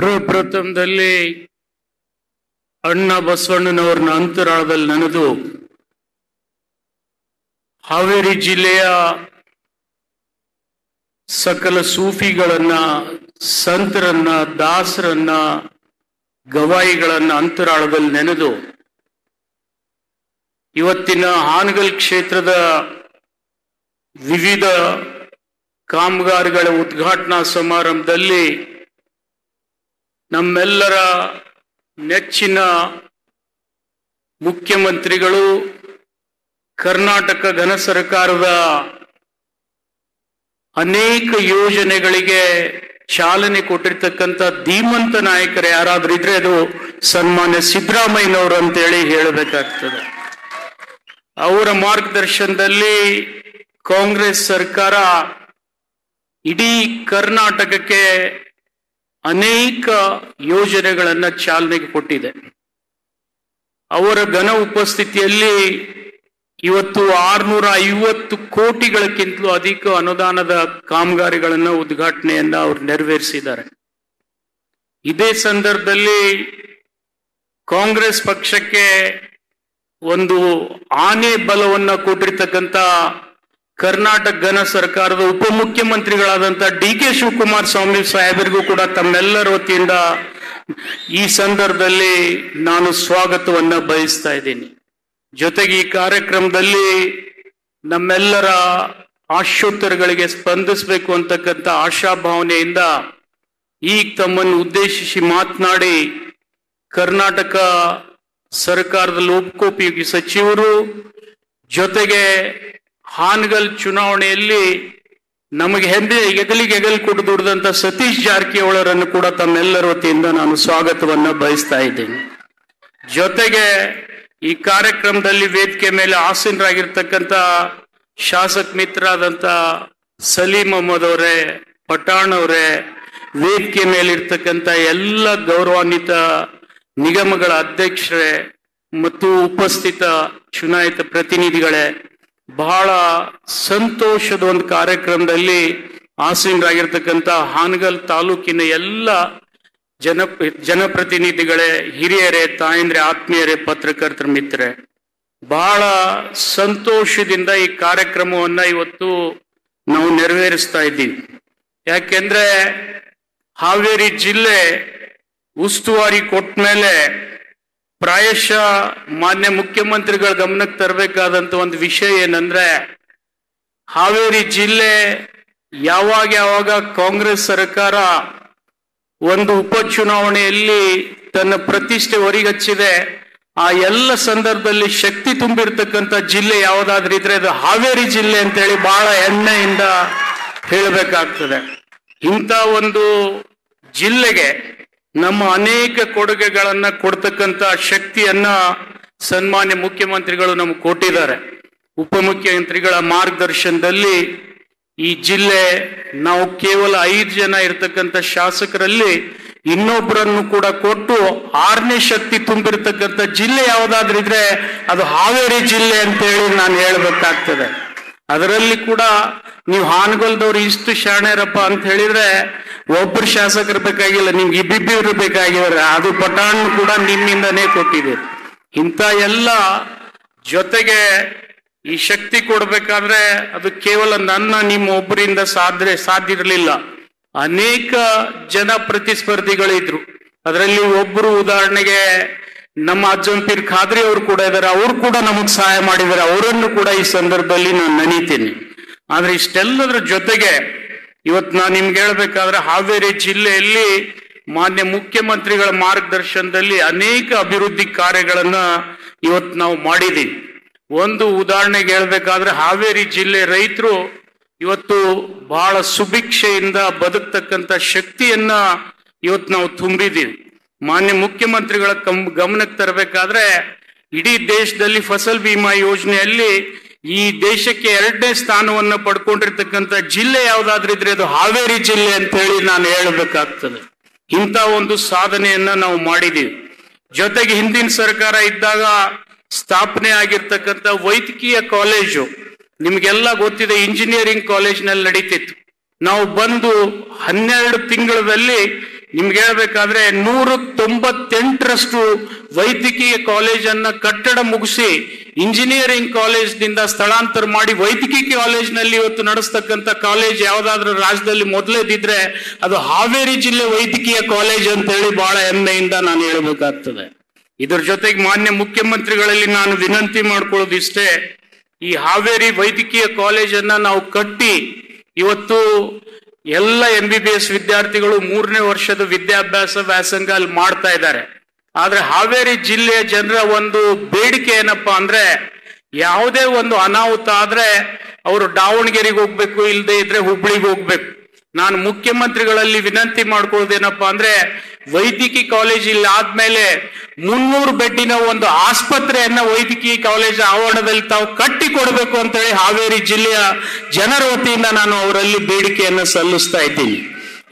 ಸರ್ವಪ್ರಥಮದಲ್ಲಿ ಅಣ್ಣ ಬಸವಣ್ಣನವರನ್ನ ಅಂತರಾಳದಲ್ಲಿ ನೆನೆದು ಹಾವೇರಿ ಜಿಲ್ಲೆಯ ಸಕಲ ಸೂಫಿಗಳನ್ನ, ಸಂತರನ್ನ, ದಾಸರನ್ನ, ಗವಾಯಿಗಳನ್ನ ಅಂತರಾಳದಲ್ಲಿ ನೆನೆದು ಇವತ್ತಿನ ಹಾನಗಲ್ ಕ್ಷೇತ್ರದ ವಿವಿಧ ಕಾಮಗಾರಿಗಳ ಉದ್ಘಾಟನಾ ಸಮಾರಂಭದಲ್ಲಿ ನಮ್ಮೆಲ್ಲರ ನೆಚ್ಚಿನ ಮುಖ್ಯಮಂತ್ರಿಗಳು, ಕರ್ನಾಟಕ ಘನ ಸರ್ಕಾರದ ಅನೇಕ ಯೋಜನೆಗಳಿಗೆ ಚಾಲನೆ ಕೊಟ್ಟಿರ್ತಕ್ಕಂಥ ಧೀಮಂತ ನಾಯಕರು ಯಾರಾದ್ರೂ ಇದ್ರೆ ಅದು ಸನ್ಮಾನ್ಯ ಸಿದ್ದರಾಮಯ್ಯನವರು ಅಂತೇಳಿ ಹೇಳಬೇಕಾಗ್ತದೆ. ಅವರ ಮಾರ್ಗದರ್ಶನದಲ್ಲಿ ಕಾಂಗ್ರೆಸ್ ಸರ್ಕಾರ ಇಡೀ ಕರ್ನಾಟಕಕ್ಕೆ ಅನೇಕ ಯೋಜನೆಗಳನ್ನ ಚಾಲನೆಗೆ ಕೊಟ್ಟಿದೆ. ಅವರ ಘನ ಉಪಸ್ಥಿತಿಯಲ್ಲಿ ಇವತ್ತು 650 ಕೋಟಿಗಳಕ್ಕಿಂತಲೂ ಅಧಿಕ ಅನುದಾನದ ಕಾಮಗಾರಿಗಳನ್ನ ಉದ್ಘಾಟನೆಯನ್ನ ಅವರು ನೆರವೇರಿಸಿದ್ದಾರೆ. ಇದೇ ಸಂದರ್ಭದಲ್ಲಿ ಕಾಂಗ್ರೆಸ್ ಪಕ್ಷಕ್ಕೆ ಒಂದು ಆನೆ ಬಲವನ್ನ ಕೊಟ್ಟಿರ್ತಕ್ಕಂಥ ಕರ್ನಾಟಕ ಘನ ಸರ್ಕಾರದ ಉಪಮುಖ್ಯಮಂತ್ರಿಗಳಾದಂಥ ಡಿ.ಕೆ. ಶಿವಕುಮಾರ್ ಸ್ವಾಮಿ ಸಾಹೇಬರಿಗೂ ಕೂಡ ತಮ್ಮೆಲ್ಲರ ವತಿಯಿಂದ ಈ ಸಂದರ್ಭದಲ್ಲಿ ನಾನು ಸ್ವಾಗತವನ್ನ ಬಯಸ್ತಾ ಇದ್ದೀನಿ. ಜೊತೆಗೆ ಈ ಕಾರ್ಯಕ್ರಮದಲ್ಲಿ ನಮ್ಮೆಲ್ಲರ ಆಶೋತ್ತರಗಳಿಗೆ ಸ್ಪಂದಿಸಬೇಕು ಅಂತಕ್ಕಂಥ ಆಶಾಭಾವನೆಯಿಂದ ಈಗ ತಮ್ಮನ್ನು ಉದ್ದೇಶಿಸಿ ಮಾತನಾಡಿ ಕರ್ನಾಟಕ ಸರ್ಕಾರದ ಲೋಕೋಪಯೋಗಿ ಸಚಿವರು, ಜೊತೆಗೆ ಹಾನಗಲ್ ಚುನಾವಣೆಯಲ್ಲಿ ನಮಗೆ ಹೆಗಲಿಗೆ ಕೊಟ್ಟು ದುಡಿದಂತ ಸತೀಶ್ ಜಾರಕಿಹೊಳಿಯವರನ್ನು ಕೂಡ ತಮ್ಮೆಲ್ಲರ ವತಿಯಿಂದ ನಾನು ಸ್ವಾಗತವನ್ನ ಬಯಸ್ತಾ ಇದ್ದೇನೆ. ಜೊತೆಗೆ ಈ ಕಾರ್ಯಕ್ರಮದಲ್ಲಿ ವೇದಿಕೆ ಮೇಲೆ ಆಸೀನರಾಗಿರ್ತಕ್ಕಂಥ ಶಾಸಕ ಮಿತ್ರರಾದಂಥ ಸಲೀಂ ಅಹಮದ್ ಅವರೇ, ಪಠಾಣ್ ಅವರೇ, ವೇದಿಕೆ ಮೇಲಿರ್ತಕ್ಕಂಥ ಎಲ್ಲ ಗೌರವಾನ್ವಿತ ನಿಗಮಗಳ ಅಧ್ಯಕ್ಷರೇ ಮತ್ತು ಉಪಸ್ಥಿತ ಚುನಾಯಿತ ಪ್ರತಿನಿಧಿಗಳೇ, ಬಹಳ ಸಂತೋಷದ ಒಂದು ಕಾರ್ಯಕ್ರಮದಲ್ಲಿ ಆಸೀನರಾಗಿರ್ತಕ್ಕಂಥ ಹಾನಗಲ್ ತಾಲೂಕಿನ ಎಲ್ಲ ಜನಪ್ರತಿನಿಧಿಗಳೇ, ಹಿರಿಯರೇ, ತಾಯಂದ್ರೆ, ಆತ್ಮೀಯರೇ, ಪತ್ರಕರ್ತರ ಮಿತ್ರರೇ, ಬಹಳ ಸಂತೋಷದಿಂದ ಈ ಕಾರ್ಯಕ್ರಮವನ್ನ ಇವತ್ತು ನಾವು ನೆರವೇರಿಸ್ತಾ ಇದ್ದೀವಿ. ಯಾಕೆಂದ್ರೆ ಹಾವೇರಿ ಜಿಲ್ಲೆ ಉಸ್ತುವಾರಿ ಕೊಟ್ಟ ಮೇಲೆ ಪ್ರಾಯಶಃ ಮಾನ್ಯ ಮುಖ್ಯಮಂತ್ರಿಗಳ ಗಮನಕ್ಕೆ ತರಬೇಕಾದಂತ ಒಂದು ವಿಷಯ ಏನಂದ್ರೆ, ಹಾವೇರಿ ಜಿಲ್ಲೆ ಯಾವಾಗ ಕಾಂಗ್ರೆಸ್ ಸರ್ಕಾರ ಒಂದು ಉಪಚುನಾವಣೆಯಲ್ಲಿ ತನ್ನ ಪ್ರತಿಷ್ಠೆ ಹೊರಗಚ್ಚಿದೆ, ಆ ಎಲ್ಲ ಸಂದರ್ಭದಲ್ಲಿ ಶಕ್ತಿ ತುಂಬಿರ್ತಕ್ಕಂಥ ಜಿಲ್ಲೆ ಯಾವುದಾದ್ರೂ ಇದ್ರೆ ಅದು ಹಾವೇರಿ ಜಿಲ್ಲೆ ಅಂತೇಳಿ ಬಹಳ ಹೆಮ್ಮೆಯಿಂದ ಹೇಳಬೇಕಾಗ್ತದೆ. ಇಂಥ ಒಂದು ಜಿಲ್ಲೆಗೆ ನಮ್ಮ ಅನೇಕ ಕೊಡುಗೆಗಳನ್ನ ಕೊಡ್ತಕ್ಕಂಥ ಶಕ್ತಿಯನ್ನ ಸನ್ಮಾನ್ಯ ಮುಖ್ಯಮಂತ್ರಿಗಳು ನಮ್ಗೆ ಕೊಟ್ಟಿದ್ದಾರೆ. ಉಪಮುಖ್ಯಮಂತ್ರಿಗಳ ಮಾರ್ಗದರ್ಶನದಲ್ಲಿ ಈ ಜಿಲ್ಲೆ ನಾವು ಕೇವಲ 5 ಜನ ಇರ್ತಕ್ಕಂಥ ಶಾಸಕರಲ್ಲಿ ಇನ್ನೊಬ್ಬರನ್ನು ಕೂಡ ಕೊಟ್ಟು 6ನೇ ಶಕ್ತಿ ತುಂಬಿರ್ತಕ್ಕಂಥ ಜಿಲ್ಲೆ ಯಾವುದಾದ್ರೂ ಇದ್ರೆ ಅದು ಹಾವೇರಿ ಜಿಲ್ಲೆ ಅಂತೇಳಿ ನಾನು ಹೇಳ್ಬೇಕಾಗ್ತದೆ. ಅದರಲ್ಲಿ ಕೂಡ ನೀವು ಹಾನಗಲ್ದವ್ರು ಇಷ್ಟು ಶಾಣೆರಪ್ಪ ಅಂತ ಹೇಳಿದ್ರೆ ಒಬ್ಬರು ಶಾಸಕರು ಬೇಕಾಗಿಲ್ಲ, ನಿಮ್ಗೆ ಇಬ್ಬಿಬ್ಬರು ಬೇಕಾಗಿದ್ದಾರೆ. ಅದು ಪಠಾಣ್ ಕೂಡ ನಿಮ್ಮಿಂದನೇ ಕೊಟ್ಟಿದೆ. ಇಂಥ ಎಲ್ಲ ಜೊತೆಗೆ ಈ ಶಕ್ತಿ ಕೊಡ್ಬೇಕಾದ್ರೆ ಅದು ಕೇವಲ ನಿಮ್ಮ ಒಬ್ಬರಿಂದ ಸಾಧ್ಯ ಇರಲಿಲ್ಲ. ಅನೇಕ ಜನ ಪ್ರತಿಸ್ಪರ್ಧಿಗಳಿದ್ರು. ಅದರಲ್ಲಿ ಒಬ್ಬರು ಉದಾಹರಣೆಗೆ ನಮ್ಮ ಅಜ್ಜಂಪೀರ್ ಖಾದ್ರಿ ಅವರು ಕೂಡ ಇದ್ದಾರೆ. ಅವರು ಕೂಡ ನಮಗ್ ಸಹಾಯ ಮಾಡಿದ್ದಾರೆ. ಅವರನ್ನು ಕೂಡ ಈ ಸಂದರ್ಭದಲ್ಲಿ ನಾನು ನೆನೀತೀನಿ. ಆದ್ರೆ ಇಷ್ಟೆಲ್ಲದ್ರ ಜೊತೆಗೆ ಇವತ್ತು ನಾನು ನಿಮ್ಗೆ ಹೇಳ್ಬೇಕಾದ್ರೆ ಹಾವೇರಿ ಜಿಲ್ಲೆಯಲ್ಲಿ ಮಾನ್ಯ ಮುಖ್ಯಮಂತ್ರಿಗಳ ಮಾರ್ಗದರ್ಶನದಲ್ಲಿ ಅನೇಕ ಅಭಿವೃದ್ಧಿ ಕಾರ್ಯಗಳನ್ನ ಇವತ್ತು ನಾವು ಮಾಡಿದ್ದೀವಿ. ಒಂದು ಉದಾಹರಣೆಗೆ ಹೇಳ್ಬೇಕಾದ್ರೆ ಹಾವೇರಿ ಜಿಲ್ಲೆ ರೈತರು ಇವತ್ತು ಬಹಳ ಸುಭಿಕ್ಷೆಯಿಂದ ಬದುಕ್ತಕ್ಕಂಥ ಶಕ್ತಿಯನ್ನ ಇವತ್ತು ನಾವು ತುಂಬಿದ್ದೀವಿ. ಮಾನ್ಯ ಮುಖ್ಯಮಂತ್ರಿಗಳ ಗಮನಕ್ಕೆ ತರಬೇಕಾದ್ರೆ ಇಡೀ ದೇಶದಲ್ಲಿ ಫಸಲ್ ಬಿಮಾ ಯೋಜನೆಯಲ್ಲಿ ಈ ದೇಶಕ್ಕೆ 2ನೇ ಸ್ಥಾನವನ್ನ ಪಡ್ಕೊಂಡಿರ್ತಕ್ಕಂಥ ಜಿಲ್ಲೆ ಯಾವ್ದಾದ್ರೂ ಇದ್ರೆ ಅದು ಹಾವೇರಿ ಜಿಲ್ಲೆ ಅಂತ ಹೇಳಿ ನಾನು ಹೇಳಬೇಕಾಗ್ತದೆ. ಇಂಥ ಒಂದು ಸಾಧನೆಯನ್ನ ನಾವು ಮಾಡಿದೀವಿ. ಜೊತೆಗೆ ಹಿಂದಿನ ಸರ್ಕಾರ ಇದ್ದಾಗ ಸ್ಥಾಪನೆ ಆಗಿರ್ತಕ್ಕಂಥ ವೈದ್ಯಕೀಯ ಕಾಲೇಜು ನಿಮ್ಗೆಲ್ಲ ಗೊತ್ತಿದೆ, ಇಂಜಿನಿಯರಿಂಗ್ ಕಾಲೇಜ್ನಲ್ಲಿ ನಡೀತಿತ್ತು. ನಾವು ಬಂದು 12 ತಿಂಗಳಲ್ಲಿ ನಿಮ್ಗೆ ಹೇಳ್ಬೇಕಾದ್ರೆ 198ರಷ್ಟು ವೈದ್ಯಕೀಯ ಕಾಲೇಜನ್ನ ಕಟ್ಟಡ ಮುಗಿಸಿ ಇಂಜಿನಿಯರಿಂಗ್ ಕಾಲೇಜ್ನಿಂದ ಸ್ಥಳಾಂತರ ಮಾಡಿ ವೈದ್ಯಕೀಯ ಕಾಲೇಜ್ನಲ್ಲಿ ಇವತ್ತು ನಡೆಸ್ತಕ್ಕಂಥ ಕಾಲೇಜ್ ಯಾವ್ದಾದ್ರೂ ರಾಜ್ಯದಲ್ಲಿ ಮೊದಲೇದಿದ್ರೆ ಅದು ಹಾವೇರಿ ಜಿಲ್ಲೆ ವೈದ್ಯಕೀಯ ಕಾಲೇಜ್ ಅಂತ ಹೇಳಿ ಬಹಳ ಹೆಮ್ಮೆಯಿಂದ ನಾನು ಹೇಳಬೇಕಾಗ್ತದೆ. ಇದ್ರ ಜೊತೆಗೆ ಮಾನ್ಯ ಮುಖ್ಯಮಂತ್ರಿಗಳಲ್ಲಿ ನಾನು ವಿನಂತಿ ಮಾಡ್ಕೊಳ್ಳೋದು ಇಷ್ಟೇ, ಈ ಹಾವೇರಿ ವೈದ್ಯಕೀಯ ಕಾಲೇಜನ್ನ ನಾವು ಕಟ್ಟಿ ಇವತ್ತು ಎಲ್ಲ MBBS ವಿದ್ಯಾರ್ಥಿಗಳು 3ನೇ ವರ್ಷದ ವಿದ್ಯಾಭ್ಯಾಸ ವ್ಯಾಸಂಗ ಅಲ್ಲಿ ಮಾಡ್ತಾ ಇದ್ದಾರೆ. ಆದ್ರೆ ಹಾವೇರಿ ಜಿಲ್ಲೆಯ ಜನರ ಒಂದು ಬೇಡಿಕೆ ಏನಪ್ಪಾ ಅಂದ್ರೆ, ಯಾವುದೇ ಒಂದು ಅನಾಹುತ ಆದ್ರೆ ಅವರು ದಾವಣಗೆರೆಗೆ ಹೋಗ್ಬೇಕು, ಇಲ್ಲದೆ ಇದ್ರೆ ಹುಬ್ಳಿಗೆ ಹೋಗ್ಬೇಕು. ನಾನು ಮುಖ್ಯಮಂತ್ರಿಗಳಲ್ಲಿ ವಿನಂತಿ ಮಾಡ್ಕೊಳ್ಳೋದೇನಪ್ಪಾ ಅಂದ್ರೆ, ವೈದ್ಯಕೀಯ ಕಾಲೇಜ್ ಇಲ್ಲಿ ಆದ್ಮೇಲೆ 300 ಬೆಡ್ಡಿನ ಒಂದು ಆಸ್ಪತ್ರೆಯನ್ನ ವೈದ್ಯಕೀಯ ಕಾಲೇಜ್ ಆವರಣದಲ್ಲಿ ತಾವು ಕಟ್ಟಿ ಕೊಡಬೇಕು ಅಂತ ಹೇಳಿ ಹಾವೇರಿ ಜಿಲ್ಲೆಯ ಜನರ ವತಿಯಿಂದ ನಾನು ಅವರಲ್ಲಿ ಬೇಡಿಕೆಯನ್ನ ಸಲ್ಲಿಸ್ತಾ ಇದ್ದೀನಿ.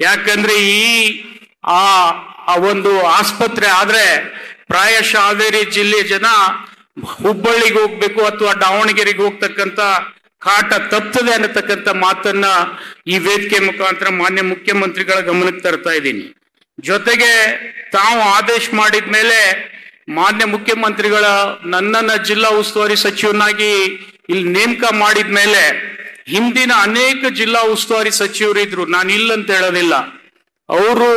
ಯಾಕಂದ್ರೆ ಆ ಒಂದು ಆಸ್ಪತ್ರೆ ಆದ್ರೆ ಪ್ರಾಯಶಃ ಹಾವೇರಿ ಜಿಲ್ಲೆಯ ಜನ ಹುಬ್ಬಳ್ಳಿಗೆ ಹೋಗ್ಬೇಕು ಅಥವಾ ದಾವಣಗೆರೆಗೆ ಹೋಗ್ತಕ್ಕಂತ ಕಾಟ ತಪ್ತದೆ ಅನ್ನತಕ್ಕಂಥ ಮಾತನ್ನ ಈ ವೇದಿಕೆ ಮುಖಾಂತರ ಮಾನ್ಯ ಮುಖ್ಯಮಂತ್ರಿಗಳ ಗಮನಕ್ಕೆ ತರ್ತಾ ಇದ್ದೀನಿ. ಜೊತೆಗೆ ತಾವು ಆದೇಶ ಮಾಡಿದ್ಮೇಲೆ ಮಾನ್ಯ ಮುಖ್ಯಮಂತ್ರಿಗಳ ನನ್ನನ್ನ ಜಿಲ್ಲಾ ಉಸ್ತುವಾರಿ ಸಚಿವನಾಗಿ ಇಲ್ಲಿ ನೇಮಕ ಮಾಡಿದ್ಮೇಲೆ ಹಿಂದಿನ ಅನೇಕ ಜಿಲ್ಲಾ ಉಸ್ತುವಾರಿ ಸಚಿವರಿದ್ರು, ನಾನು ಇಲ್ಲಂತ ಹೇಳೋದಿಲ್ಲ, ಅವರು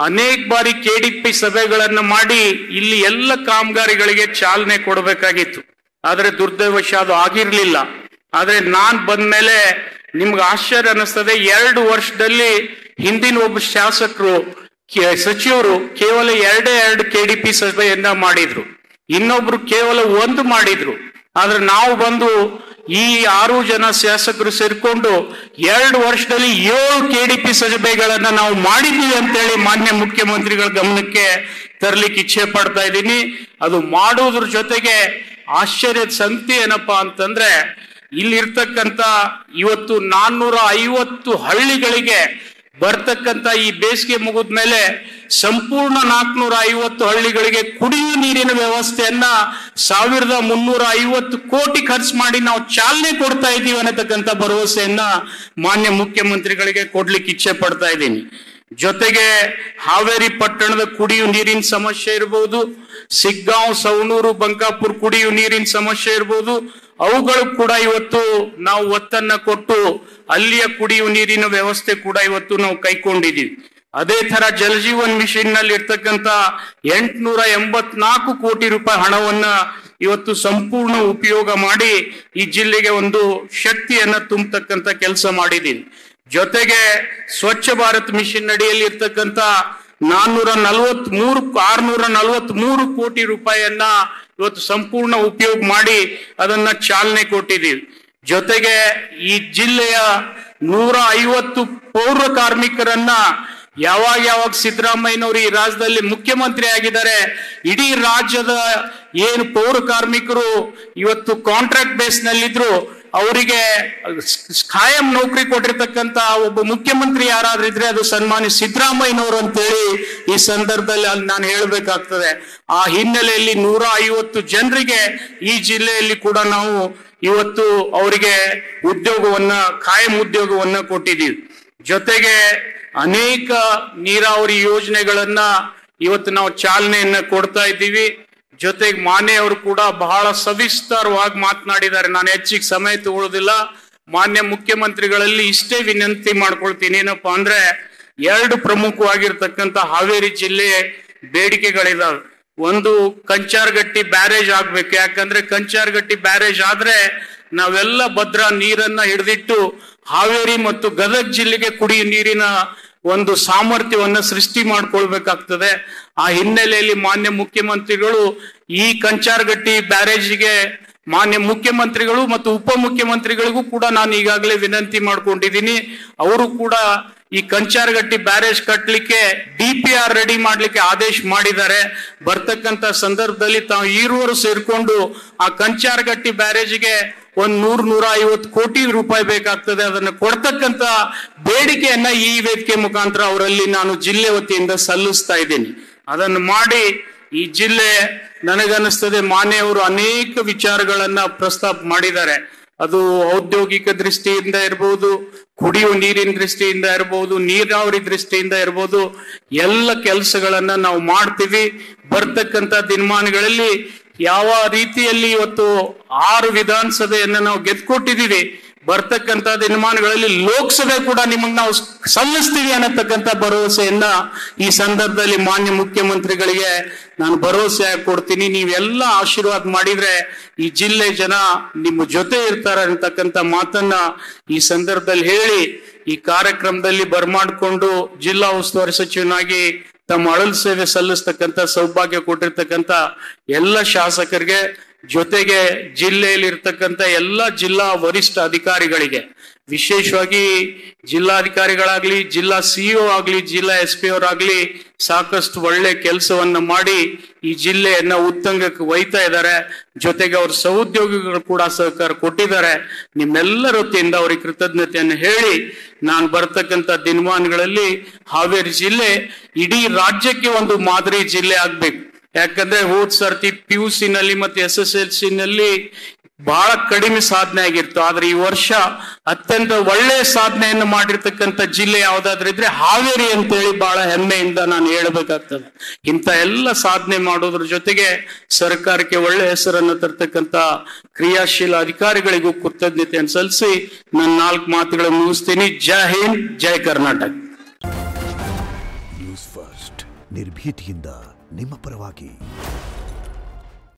ಅನೇಕ ಬಾರಿ KDP ಸಭೆಗಳನ್ನ ಮಾಡಿ ಇಲ್ಲಿ ಎಲ್ಲ ಕಾಮಗಾರಿಗಳಿಗೆ ಚಾಲನೆ ಕೊಡಬೇಕಾಗಿತ್ತು. ಆದ್ರೆ ದುರ್ದೈವಶ ಅದು ಆಗಿರ್ಲಿಲ್ಲ. ಆದ್ರೆ ನಾನ್ ಬಂದ್ಮೇಲೆ ನಿಮ್ಗೆ ಆಶ್ಚರ್ಯ ಅನ್ನಿಸ್ತದೆ, 2 ವರ್ಷದಲ್ಲಿ ಹಿಂದಿನ ಒಬ್ಬ ಶಾಸಕರು ಸಚಿವರು ಕೇವಲ 2 KDP ಸಭೆಯನ್ನ ಮಾಡಿದ್ರು, ಇನ್ನೊಬ್ರು ಕೇವಲ 1 ಮಾಡಿದ್ರು. ಆದ್ರೆ ನಾವು ಬಂದು ಈ 6 ಜನ ಶಾಸಕರು ಸೇರ್ಕೊಂಡು 2 ವರ್ಷದಲ್ಲಿ 7 KDP ಸಭೆಗಳನ್ನ ನಾವು ಮಾಡಿದ್ದೀವಿ ಅಂತೇಳಿ ಮಾನ್ಯ ಮುಖ್ಯಮಂತ್ರಿಗಳ ಗಮನಕ್ಕೆ ತರ್ಲಿಕ್ಕೆ ಇಚ್ಛೆ ಪಡ್ತಾ ಇದ್ದೀನಿ. ಅದು ಮಾಡೋದ್ರ ಜೊತೆಗೆ ಆಶ್ಚರ್ಯದ ಸಂಗತಿ ಏನಪ್ಪಾ ಅಂತಂದ್ರೆ, ಇಲ್ಲಿರ್ತಕ್ಕಂಥ ಇವತ್ತು 450 ಹಳ್ಳಿಗಳಿಗೆ ಬರ್ತಕ್ಕಂಥ ಈ ಬೇಸಿಗೆ ಮುಗಿದ್ಮೇಲೆ ಸಂಪೂರ್ಣ 450 ಹಳ್ಳಿಗಳಿಗೆ ಕುಡಿಯುವ ನೀರಿನ ವ್ಯವಸ್ಥೆಯನ್ನ 1350 ಕೋಟಿ ಖರ್ಚು ಮಾಡಿ ನಾವು ಚಾಲನೆ ಕೊಡ್ತಾ ಇದ್ದೀವಿ ಅನ್ನತಕ್ಕಂಥ ಭರವಸೆಯನ್ನ ಮಾನ್ಯ ಮುಖ್ಯಮಂತ್ರಿಗಳಿಗೆ ಕೊಡ್ಲಿಕ್ಕೆ ಇಚ್ಛೆ ಪಡ್ತಾ ಇದ್ದೀನಿ. ಜೊತೆಗೆ ಹಾವೇರಿ ಪಟ್ಟಣದ ಕುಡಿಯುವ ನೀರಿನ ಸಮಸ್ಯೆ ಇರಬಹುದು, ಸಿಗ್ಗಾಂವ್, ಸವಣೂರು, ಬಂಕಾಪುರ ಕುಡಿಯುವ ನೀರಿನ ಸಮಸ್ಯೆ ಇರಬಹುದು, ಅವುಗಳು ಕೂಡ ಇವತ್ತು ನಾವು ಒತ್ತನ್ನ ಕೊಟ್ಟು ಅಲ್ಲಿಯ ಕುಡಿಯುವ ನೀರಿನ ವ್ಯವಸ್ಥೆ ಕೂಡ ಇವತ್ತು ನಾವು ಕೈಕೊಂಡಿದ್ದೀವಿ. ಅದೇ ತರ ಜಲಜೀವನ್ ಮಿಷನ್ ನಲ್ಲಿ ಇರ್ತಕ್ಕಂಥ 884 ಕೋಟಿ ರೂಪಾಯಿ ಹಣವನ್ನ ಇವತ್ತು ಸಂಪೂರ್ಣ ಉಪಯೋಗ ಮಾಡಿ ಈ ಜಿಲ್ಲೆಗೆ ಒಂದು ಶಕ್ತಿಯನ್ನ ತುಂಬತಕ್ಕಂಥ ಕೆಲಸ ಮಾಡಿದ್ದೀವಿ. ಜೊತೆಗೆ ಸ್ವಚ್ಛ ಭಾರತ್ ಮಿಷನ್ ಅಡಿಯಲ್ಲಿ ಇರ್ತಕ್ಕಂಥ 643 ಕೋಟಿ ರೂಪಾಯಿಯನ್ನ ಇವತ್ತು ಸಂಪೂರ್ಣ ಉಪಯೋಗ ಮಾಡಿ ಅದನ್ನ ಚಾಲನೆ ಕೊಟ್ಟಿದ್ದೀವಿ. ಜೊತೆಗೆ ಈ ಜಿಲ್ಲೆಯ 150 ಪೌರ ಕಾರ್ಮಿಕರನ್ನ ಯಾವಾಗ ಸಿದ್ದರಾಮಯ್ಯನವರು ಈ ರಾಜ್ಯದಲ್ಲಿ ಮುಖ್ಯಮಂತ್ರಿ ಆಗಿದ್ದಾರೆ, ಇಡೀ ರಾಜ್ಯದ ಏನು ಪೌರ ಕಾರ್ಮಿಕರು ಇವತ್ತು ಕಾಂಟ್ರಾಕ್ಟ್ ಬೇಸ್ ನಲ್ಲಿದ್ರು ಅವರಿಗೆ ಖಾಯಂ ನೌಕರಿ ಕೊಟ್ಟಿರ್ತಕ್ಕಂತ ಒಬ್ಬ ಮುಖ್ಯಮಂತ್ರಿ ಯಾರಾದ್ರೂ ಇದ್ರೆ ಅದು ಸನ್ಮಾನ್ಯ ಸಿದ್ದರಾಮಯ್ಯನವರು ಅಂತೇಳಿ ಈ ಸಂದರ್ಭದಲ್ಲಿ ಅಲ್ಲಿ ನಾನು ಹೇಳಬೇಕಾಗ್ತದೆ. ಆ ಹಿನ್ನೆಲೆಯಲ್ಲಿ 150 ಜನರಿಗೆ ಈ ಜಿಲ್ಲೆಯಲ್ಲಿ ಕೂಡ ನಾವು ಇವತ್ತು ಅವರಿಗೆ ಉದ್ಯೋಗವನ್ನ, ಖಾಯಂ ಉದ್ಯೋಗವನ್ನ ಕೊಟ್ಟಿದ್ದೀವಿ. ಜೊತೆಗೆ ಅನೇಕ ನೀರಾವರಿ ಯೋಜನೆಗಳನ್ನ ಇವತ್ತು ನಾವು ಚಾಲನೆಯನ್ನ ಕೊಡ್ತಾ ಇದ್ದೀವಿ. ಜೊತೆಗೆ ಮಾನ್ಯವರು ಕೂಡ ಬಹಳ ಸವಿಸ್ತಾರವಾಗಿ ಮಾತನಾಡಿದ್ದಾರೆ, ನಾನು ಹೆಚ್ಚಿಗೆ ಸಮಯ ತಗೊಳ್ಳೋದಿಲ್ಲ. ಮಾನ್ಯ ಮುಖ್ಯಮಂತ್ರಿಗಳಲ್ಲಿ ಇಷ್ಟೇ ವಿನಂತಿ ಮಾಡ್ಕೊಳ್ತೀನಿ, ಏನಪ್ಪಾ ಅಂದ್ರೆ 2 ಪ್ರಮುಖವಾಗಿರ್ತಕ್ಕಂಥ ಹಾವೇರಿ ಜಿಲ್ಲೆ ಬೇಡಿಕೆಗಳಿದಾವೆ. ಒಂದು, ಕಂಚಾರ್ಗಟ್ಟಿ ಬ್ಯಾರೇಜ್ ಆಗ್ಬೇಕು. ಯಾಕಂದ್ರೆ ಕಂಚಾರ್ಗಟ್ಟಿ ಬ್ಯಾರೇಜ್ ಆದ್ರೆ ನಾವೆಲ್ಲ ಭದ್ರಾ ನೀರನ್ನ ಹಿಡಿದಿಟ್ಟು ಹಾವೇರಿ ಮತ್ತು ಗದಗ ಜಿಲ್ಲೆಗೆ ಕುಡಿಯುವ ನೀರಿನ ಒಂದು ಸಾಮರ್ಥ್ಯವನ್ನ ಸೃಷ್ಟಿ ಮಾಡ್ಕೊಳ್ಬೇಕಾಗ್ತದೆ. ಆ ಹಿನ್ನೆಲೆಯಲ್ಲಿ ಮಾನ್ಯ ಮುಖ್ಯಮಂತ್ರಿಗಳು ಈ ಕಂಚಾರ್ಗಟ್ಟಿ ಬ್ಯಾರೇಜ್ಗೆ ಮಾನ್ಯ ಮುಖ್ಯಮಂತ್ರಿಗಳು ಮತ್ತು ಉಪಮುಖ್ಯಮಂತ್ರಿಗಳಿಗೂ ಕೂಡ ನಾನು ಈಗಾಗಲೇ ವಿನಂತಿ ಮಾಡ್ಕೊಂಡಿದ್ದೀನಿ. ಅವರು ಕೂಡ ಈ ಕಂಚಾರ್ಗಟ್ಟಿ ಬ್ಯಾರೇಜ್ ಕಟ್ಟಲಿಕ್ಕೆ DPR ರೆಡಿ ಮಾಡ್ಲಿಕ್ಕೆ ಆದೇಶ ಮಾಡಿದ್ದಾರೆ. ಬರ್ತಕ್ಕಂತ ಸಂದರ್ಭದಲ್ಲಿ ತಾವು ಈರುವರು ಸೇರ್ಕೊಂಡು ಆ ಕಂಚಾರ್ಗಟ್ಟಿ ಬ್ಯಾರೇಜ್ಗೆ 100-150 ಕೋಟಿ ರೂಪಾಯಿ ಬೇಕಾಗ್ತದೆ. ಅದನ್ನು ಕೊಡ್ತಕ್ಕಂತ ಬೇಡಿಕೆಯನ್ನ ಈ ವೇದಿಕೆ ಮುಖಾಂತರ ಅವರಲ್ಲಿ ನಾನು ಜಿಲ್ಲೆ ವತಿಯಿಂದ ಸಲ್ಲಿಸ್ತಾ ಇದ್ದೀನಿ. ಅದನ್ನು ಮಾಡಿ ಈ ಜಿಲ್ಲೆ ನನಗನ್ನಿಸ್ತದೆ ಮಾನ್ಯವರು ಅನೇಕ ವಿಚಾರಗಳನ್ನ ಪ್ರಸ್ತಾಪ ಮಾಡಿದ್ದಾರೆ. ಅದು ಔದ್ಯೋಗಿಕ ದೃಷ್ಟಿಯಿಂದ ಇರಬಹುದು, ಕುಡಿಯುವ ನೀರಿನ ದೃಷ್ಟಿಯಿಂದ ಇರಬಹುದು, ನೀರಾವರಿ ದೃಷ್ಟಿಯಿಂದ ಇರಬಹುದು, ಎಲ್ಲ ಕೆಲಸಗಳನ್ನ ನಾವು ಮಾಡ್ತೀವಿ. ಬರ್ತಕ್ಕಂಥ ದಿನಮಾನಗಳಲ್ಲಿ ಯಾವ ರೀತಿಯಲ್ಲಿ ಇವತ್ತು 6 ವಿಧಾನಸಭೆಯನ್ನ ನಾವು ಗೆದ್ಕೊಟ್ಟಿದ್ದೀವಿ, ಬರ್ತಕ್ಕಂಥ ದಿನಮಾನಗಳಲ್ಲಿ ಲೋಕಸಭೆ ಕೂಡ ನಿಮಗೆ ನಾವು ಸಲ್ಲಿಸ್ತೀವಿ ಅನ್ನತಕ್ಕಂಥ ಭರವಸೆಯನ್ನ ಈ ಸಂದರ್ಭದಲ್ಲಿ ಮಾನ್ಯ ಮುಖ್ಯಮಂತ್ರಿಗಳಿಗೆ ನಾನು ಭರವಸೆ ಕೊಡ್ತೀನಿ. ನೀವೆಲ್ಲ ಆಶೀರ್ವಾದ ಮಾಡಿದ್ರೆ ಈ ಜಿಲ್ಲೆ ಜನ ನಿಮ್ಮ ಜೊತೆ ಇರ್ತಾರೆ ಅನ್ನತಕ್ಕಂಥ ಮಾತನ್ನ ಈ ಸಂದರ್ಭದಲ್ಲಿ ಹೇಳಿ, ಈ ಕಾರ್ಯಕ್ರಮದಲ್ಲಿ ಬರ್ಮಾಡ್ಕೊಂಡು ಜಿಲ್ಲಾ ಉಸ್ತುವಾರಿ ಸಚಿವನಾಗಿ ತಮ್ಮ ಅಳಲು ಸೇವೆ ಸಲ್ಲಿಸ್ತಕ್ಕಂಥ ಸೌಭಾಗ್ಯ ಕೊಟ್ಟಿರ್ತಕ್ಕಂಥ ಎಲ್ಲ ಶಾಸಕರಿಗೆ, ಜೊತೆಗೆ ಜಿಲ್ಲೆಯಲ್ಲಿ ಇರ್ತಕ್ಕಂಥ ಎಲ್ಲ ಜಿಲ್ಲಾ ವರಿಷ್ಠ ಅಧಿಕಾರಿಗಳಿಗೆ, ವಿಶೇಷವಾಗಿ ಜಿಲ್ಲಾಧಿಕಾರಿಗಳಾಗ್ಲಿ, ಜಿಲ್ಲಾ ಸಿಇಒ ಆಗ್ಲಿ, ಜಿಲ್ಲಾ SP ಅವರಾಗ್ಲಿ ಸಾಕಷ್ಟು ಒಳ್ಳೆ ಕೆಲಸವನ್ನ ಮಾಡಿ ಈ ಜಿಲ್ಲೆಯನ್ನ ಉತ್ತುಂಗಕ್ಕೆ ಒಯ್ತಾ ಇದ್ದಾರೆ. ಜೊತೆಗೆ ಅವ್ರ ಸಹೋದ್ಯೋಗಿಗಳು ಕೂಡ ಸಹಕಾರ ಕೊಟ್ಟಿದ್ದಾರೆ. ನಿಮ್ಮೆಲ್ಲರ ವತಿಯಿಂದ ಅವ್ರಿಗೆ ಕೃತಜ್ಞತೆಯನ್ನು ಹೇಳಿ, ನಾನು ಬರ್ತಕ್ಕಂಥ ದಿನಮಾನಗಳಲ್ಲಿ ಹಾವೇರಿ ಜಿಲ್ಲೆ ಇಡೀ ರಾಜ್ಯಕ್ಕೆ ಒಂದು ಮಾದರಿ ಜಿಲ್ಲೆ ಆಗ್ಬೇಕು. ಯಾಕಂದ್ರೆ ಹೋದ್ ಸರ್ತಿ PUC ನಲ್ಲಿ ಮತ್ತೆ SSLC ನಲ್ಲಿ ಬಹಳ ಕಡಿಮೆ ಸಾಧನೆ ಆಗಿತ್ತು. ಆದ್ರೆ ಈ ವರ್ಷ ಅತ್ಯಂತ ಒಳ್ಳೆಯ ಸಾಧನೆಯನ್ನು ಮಾಡಿರ್ತಕ್ಕಂಥ ಜಿಲ್ಲೆ ಯಾವ್ದಾದ್ರು ಇದ್ರೆ ಹಾವೇರಿ ಅಂತ ಹೇಳಿ ಬಹಳ ಹೆಮ್ಮೆಯಿಂದ ನಾನು ಹೇಳ್ಬೇಕಾಗ್ತದೆ. ಇಂಥ ಎಲ್ಲ ಸಾಧನೆ ಮಾಡೋದ್ರ ಜೊತೆಗೆ ಸರ್ಕಾರಕ್ಕೆ ಒಳ್ಳೆ ಹೆಸರನ್ನು ತರ್ತಕ್ಕಂಥ ಕ್ರಿಯಾಶೀಲ ಅಧಿಕಾರಿಗಳಿಗೂ ಕೃತಜ್ಞತೆಯನ್ನು ಸಲ್ಲಿಸಿ ನಾನು 4 ಮಾತುಗಳನ್ನು ಮುಗಿಸ್ತೀನಿ. ಜೈ ಹಿಂದ್, ಜೈ ಕರ್ನಾಟಕ. ನ್ಯೂಸ್ ಫಸ್ಟ್, ನಿರ್ಭೀತಿಯಿಂದ ನಿಮ್ಮ ಪರವಾಗಿ.